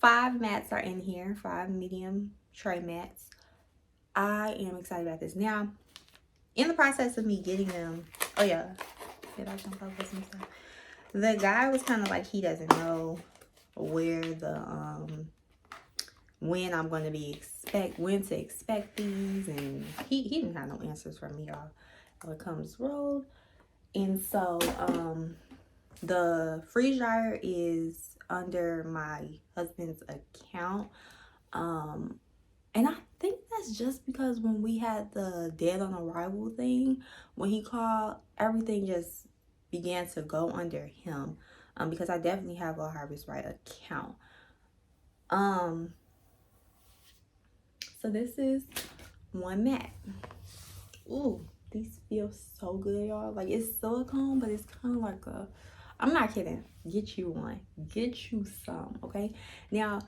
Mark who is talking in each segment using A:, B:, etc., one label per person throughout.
A: 5 mats are in here, 5 medium tray mats. I am excited about this. Now, in the process of me getting them, oh yeah, did I jump over some stuff? The guy was kind of like, he doesn't know where the when I'm going to be when to expect these, and he didn't have no answers for me, y'all. It comes rolled. And so the freeze dryer is under my husband's account, and I think that's just because when we had the dead on arrival thing, when he called, everything just began to go under him, because I definitely have a Harvest Right account. So this is one mat. Ooh, these feel so good, y'all. Like, it's silicone, but it's kind of like a, I'm not kidding. Get you one. Get you some, okay? Now,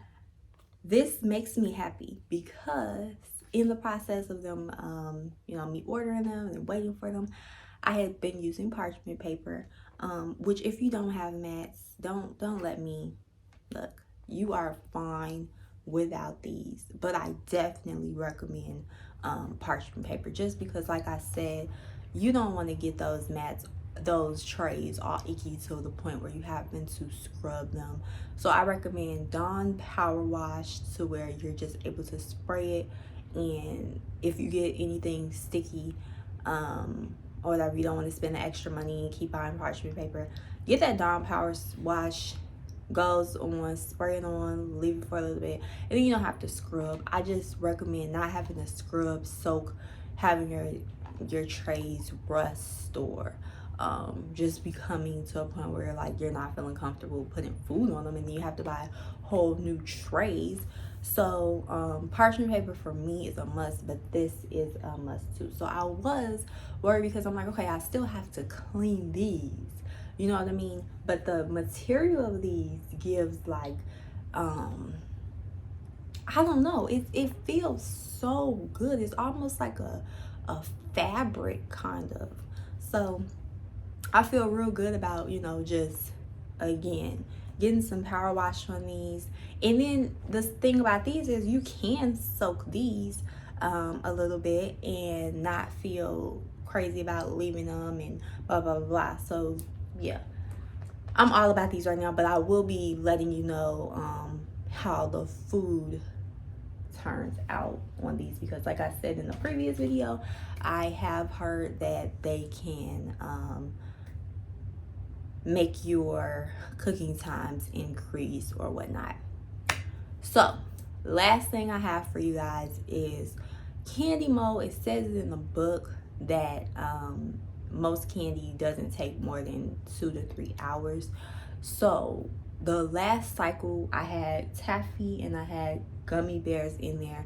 A: this makes me happy because in the process of them, me ordering them and waiting for them, I had been using parchment paper, which if you don't have mats, don't let me, look, you are fine without these, but I definitely recommend parchment paper, just because, like I said, you don't want to get those mats, those trays all icky to the point where you happen to scrub them. So I recommend Dawn Power Wash, to where you're just able to spray it, and if you get anything sticky or whatever, you don't want to spend the extra money and keep buying parchment paper, get that Dawn Power Wash. Goes on, spray it on, leave it for a little bit, and then you don't have to scrub. I just recommend not having to scrub, soak, having your trays rust, or just becoming to a point where like you're not feeling comfortable putting food on them, and then you have to buy whole new trays. So parchment paper for me is a must, but this is a must too. So I was worried because I'm like, okay, I still have to clean these, you know what I mean? But the material of these gives like, I don't know, it feels so good. It's almost like a fabric kind of. So I feel real good about, just again getting some power wash on these. And then the thing about these is you can soak these a little bit and not feel crazy about leaving them and blah blah blah. So yeah, I'm all about these right now, but I will be letting you know how the food turns out on these, because like I said in the previous video, I have heard that they can make your cooking times increase or whatnot. So last thing I have for you guys is candy mold. It says in the book that most candy doesn't take more than 2 to 3 hours. So the last cycle I had taffy and I had gummy bears in there.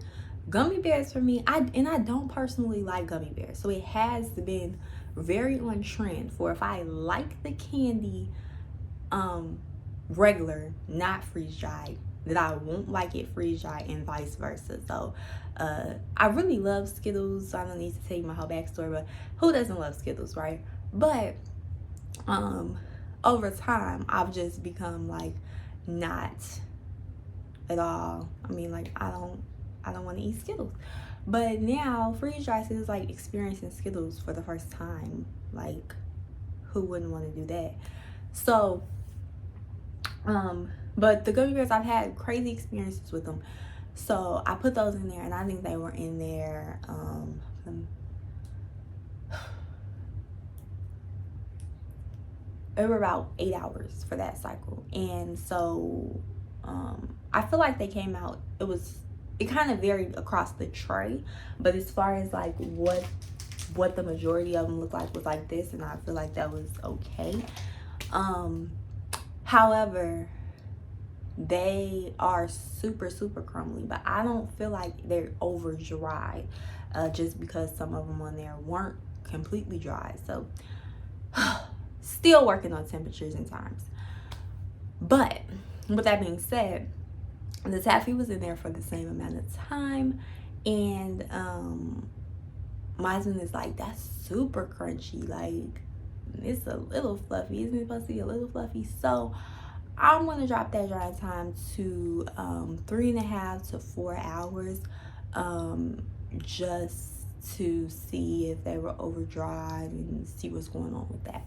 A: Gummy bears for me, I don't personally like gummy bears, so it has been very on trend for if I like the candy regular, not freeze dried, that I won't like it freeze dried, and vice versa. So I really love Skittles, so I don't need to tell you my whole backstory, but who doesn't love Skittles, right? But over time I've just become like not at all. I mean, like I don't want to eat Skittles. But now freeze dried is like experiencing Skittles for the first time. Like, who wouldn't want to do that? So but the gummy bears, I've had crazy experiences with them, so I put those in there, and I think they were in there it were about 8 hours for that cycle. And so I feel like they came out, it kind of varied across the tray, but as far as like what the majority of them looked like was like this, and I feel like that was okay. However, they are super crumbly, but I don't feel like they're over dry, just because some of them on there weren't completely dry. So still working on temperatures and times. But with that being said, the taffy was in there for the same amount of time, and my husband is like, that's super crunchy, like it's a little fluffy, isn't it supposed to be a little fluffy? So I'm gonna drop that dry time to 3.5 to 4 hours, just to see if they were over dried and see what's going on with that.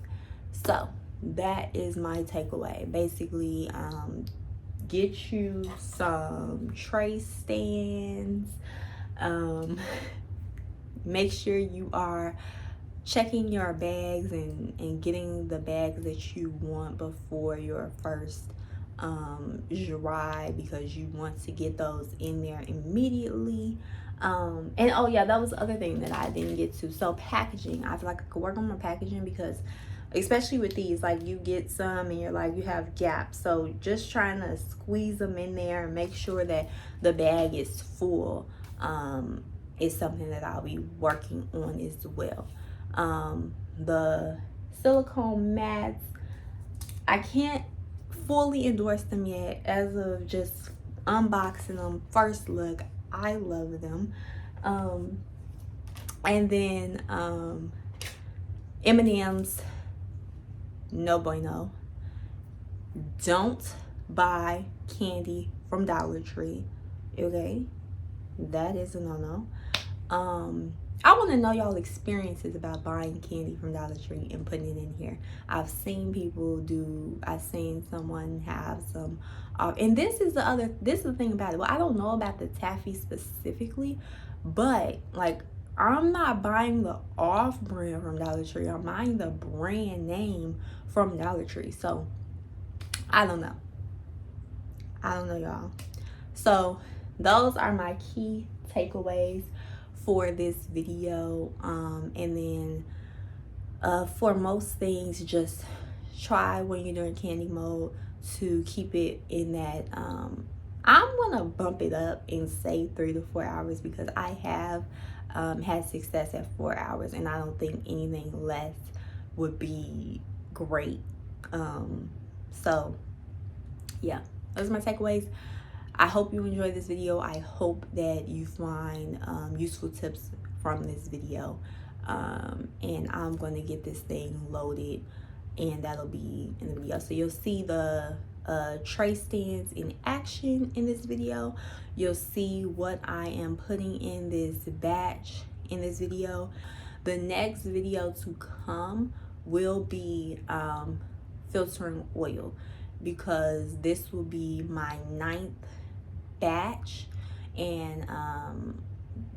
A: So that is my takeaway. Basically, get you some tray stands. Make sure you are checking your bags and getting the bags that you want before your first dry, because you want to get those in there immediately. And oh yeah, that was the other thing that I didn't get to. So packaging, I feel like I could work on my packaging, because especially with these, like, you get some and you're like, you have gaps, so just trying to squeeze them in there and make sure that the bag is full is something that I'll be working on as well. The silicone mats, I can't fully endorse them yet. As of just unboxing them, first look, I love them. And then M&M's, no bueno. Don't buy candy from Dollar Tree, okay? That is a no-no. I want to know y'all experiences about buying candy from Dollar Tree and putting it in here. I've seen people do, I've seen someone have some, and this is the thing about it. Well, I don't know about the taffy specifically, but like, I'm not buying the off brand from Dollar Tree. I'm buying the brand name from Dollar Tree. So I don't know. Y'all. So those are my key takeaways for this video. And then for most things, just try when you're doing candy mode to keep it in that I'm gonna bump it up and say 3 to 4 hours, because I have had success at 4 hours, and I don't think anything less would be great. So yeah, those are my takeaways. I hope you enjoyed this video. I hope that you find useful tips from this video. And I'm going to get this thing loaded, and that'll be in the video. So you'll see the tray stands in action in this video. You'll see what I am putting in this batch in this video. The next video to come will be filtering oil, because this will be my 9th batch, and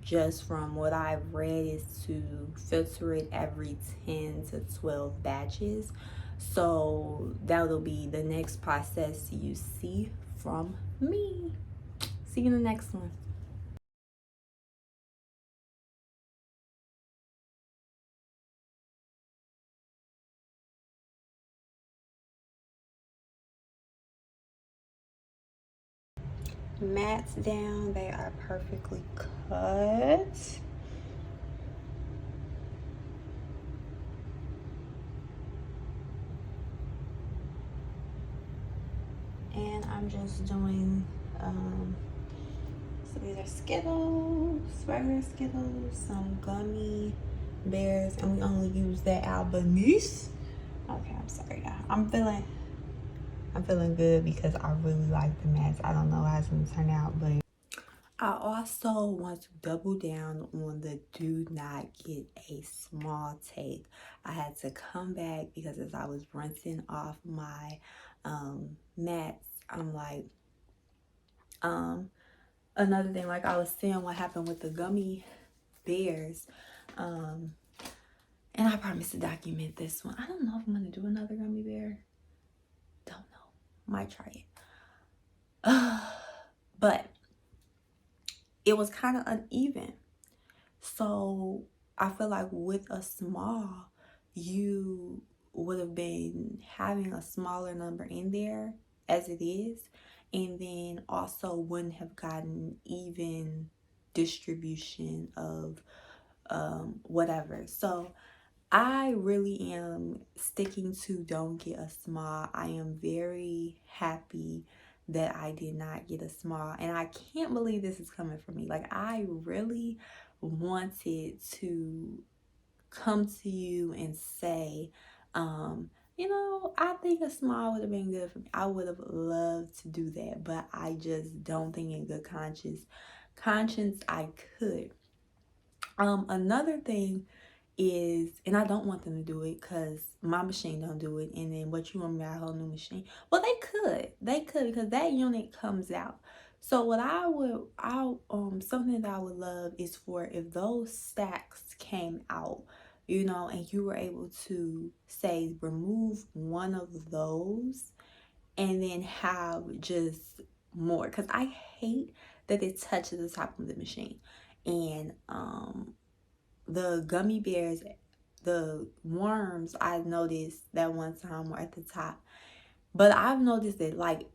A: just from what I've read is to filter it every 10 to 12 batches. So that'll be the next process you see from me. See you in the next one. Mats down, they are perfectly cut. And I'm just doing so these are Skittles, regular Skittles, some gummy bears, and we only use that Albanese. Okay, I'm sorry, y'all. I'm feeling good because I really like the mats. I don't know how it's gonna turn out, but I also want to double down on the do not get a small take. I had to come back because as I was rinsing off my mats, I'm like, another thing, like I was saying, what happened with the gummy bears, and I promise to document this one. I don't know if I'm gonna do another gummy bear. Don't know. Might try it. But it was kind of uneven. So I feel like with a small, you would have been having a smaller number in there as it is, and then also wouldn't have gotten even distribution of whatever. So I really am sticking to don't get a small. I am very happy that I did not get a small, and I can't believe this is coming from me. Like, I really wanted to come to you and say you know, I think a small would have been good for me. I would have loved to do that, but I just don't think in good conscience I could. Another thing is, and I don't want them to do it because my machine don't do it, and then what you want me to buy a whole new machine? Well, they could because that unit comes out. So what something that I would love is for if those stacks came out, you know, and you were able to say remove one of those and then have just more, because I hate that it touches the top of the machine. And the gummy bears, the worms, I noticed that one time were at the top, but I've noticed that like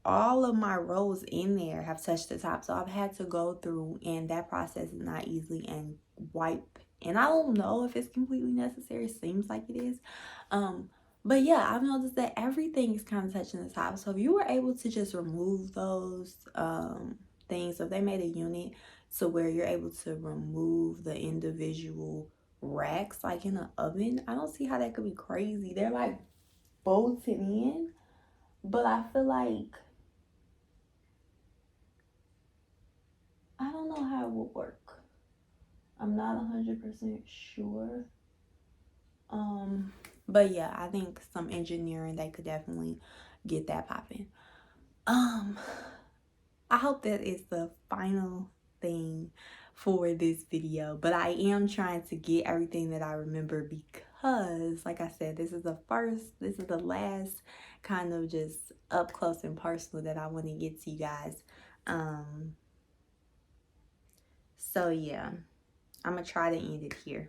A: all of my rows in there have touched the top, so I've had to go through, and that process is not easy, and wipe. And I don't know if it's completely necessary. It seems like it is. But yeah, I've noticed that everything is kind of touching the top. So if you were able to just remove those things, so if they made a unit so where you're able to remove the individual racks like in an oven, I don't see how that could be crazy. They're like bolted in, but I feel like I don't know how it would work. I'm not 100% sure. But yeah, I think some engineering, they could definitely get that popping. Um, I hope that is the final thing for this video, but I am trying to get everything that I remember because, like I said, this is the last kind of just up close and personal that I want to get to you guys. So yeah, I'm gonna try to end it here.